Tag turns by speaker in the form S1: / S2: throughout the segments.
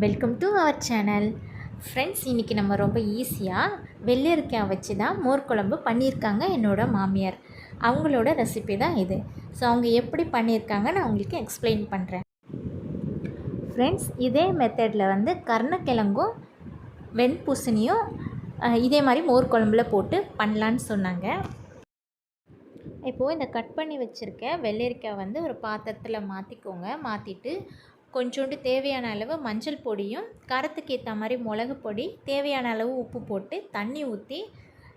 S1: Welcome to our channel. Friends, இன்றைக்கி நம்ம ரொம்ப ஈஸியாக வெள்ளரிக்காய் வச்சு தான் மோர் குழம்பு பண்ணியிருக்காங்க என்னோடய மாமியார். அவங்களோட ரெசிபி தான் இது. ஸோ அவங்க எப்படி பண்ணியிருக்காங்க நான் உங்களுக்கு எக்ஸ்பிளைன் பண்ணுறேன். ஃப்ரெண்ட்ஸ், இதே மெத்தடில் கருணக்கிழங்கும் வெண்பூசணியும் இதே மாதிரி மோர் குழம்புல போட்டு பண்ணலான்னு சொன்னாங்க. இப்போது இந்த கட் பண்ணி வச்சுருக்க வெள்ளரிக்காய் ஒரு பாத்திரத்தில் மாற்றிக்கோங்க. மாற்றிட்டு கொஞ்சோண்டு தேவையான அளவு மஞ்சள் பொடியும் காரத்துக்கு ஏற்ற மாதிரி மிளகு பொடி, தேவையான அளவு உப்பு போட்டு தண்ணி ஊற்றி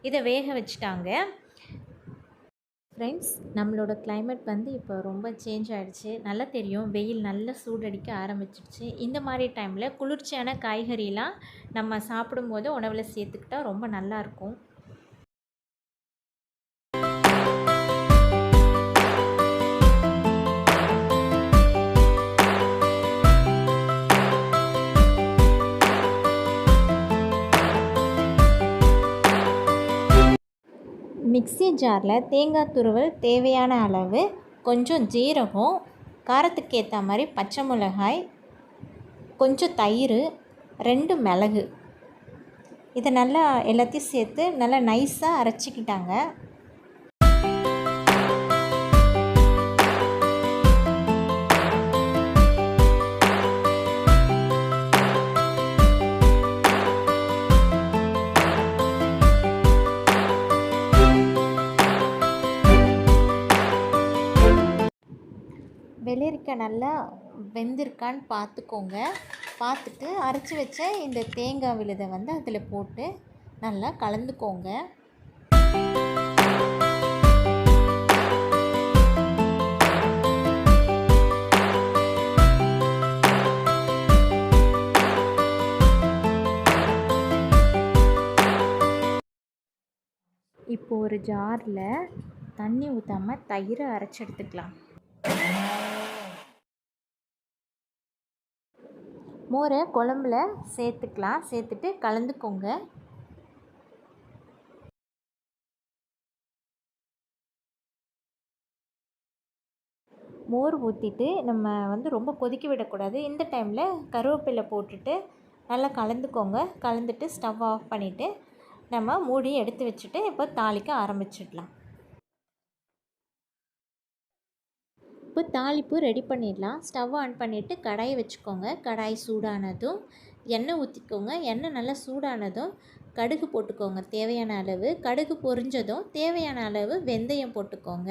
S1: இதை வேக வச்சுட்டாங்க. ஃப்ரெண்ட்ஸ், நம்மளோட கிளைமேட் இப்போ ரொம்ப சேஞ்ச் ஆகிடுச்சு. நல்லா தெரியும், வெயில் நல்லா சூடடிக்க ஆரம்பிச்சிடுச்சு. இந்த மாதிரி டைமில் குளிர்ச்சியான காய்கறிலாம் நம்ம சாப்பிடும்போது உணவில் சேர்த்துக்கிட்டால் ரொம்ப நல்லாயிருக்கும். மிக்ஸி ஜாரில் தேங்காய் துருவல் தேவையான அளவு, கொஞ்சம் ஜீரகம், காரத்துக்கு ஏற்ற மாதிரி பச்சை மிளகாய், கொஞ்சம் தயிர், 2 மிளகு, இதை நல்லா எல்லாத்தையும் சேர்த்து நல்லா நைஸாக அரைச்சிக்கிட்டாங்க. வெள்ளரிக்காய் நல்லா வெந்திருக்கான்னு பார்த்துக்கோங்க. பார்த்துட்டு அரைச்சி வச்ச இந்த தேங்காய் விழுதை அதில் போட்டு நல்லா கலந்துக்கோங்க. இப்போது ஒரு ஜாரில் தண்ணி ஊற்றாமல் தயிரை அரைச்சி எடுத்துக்கலாம். மோரை குழம்புல சேர்த்துக்கலாம். சேர்த்துட்டு கலந்துக்கோங்க. மோர் ஊற்றிட்டு நம்ம ரொம்ப கொதிக்க விடக்கூடாது. இந்த டைமில் கருவேப்பிலை போட்டுட்டு நல்லா கலந்துக்கோங்க. கலந்துட்டு ஸ்டவ் ஆஃப் பண்ணிவிட்டு நம்ம மூடி எடுத்து வச்சுட்டு இப்போ தாளிக்க ஆரம்பிச்சிடலாம். இப்போ தாளிப்பு ரெடி பண்ணிடலாம். ஸ்டவ் ஆன் பண்ணிவிட்டு கடாயை வச்சுக்கோங்க. கடாய் சூடானதும் எண்ணெய் ஊற்றிக்கோங்க. எண்ணெய் நல்லா சூடானதும் கடுகு போட்டுக்கோங்க தேவையான அளவு. கடுகு பொரிஞ்சதும் தேவையான அளவு வெந்தயம் போட்டுக்கோங்க.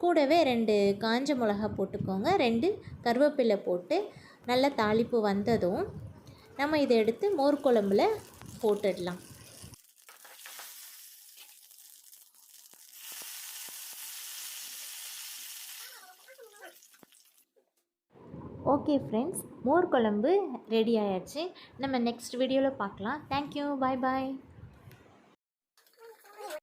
S1: கூடவே 2 காஞ்ச மிளகா போட்டுக்கோங்க. 2 கருவேப்பிலை போட்டு நல்லா தாளிப்பு வந்ததும் நம்ம இதை எடுத்து மோர் குழம்புல போட்டுடலாம். ஓகே ஃப்ரெண்ட்ஸ், மோர் குழம்பு ரெடி ஆயாச்சு. நம்ம நெக்ஸ்ட் வீடியோவில் பார்க்கலாம். தேங்க்யூ, பாய் பாய்.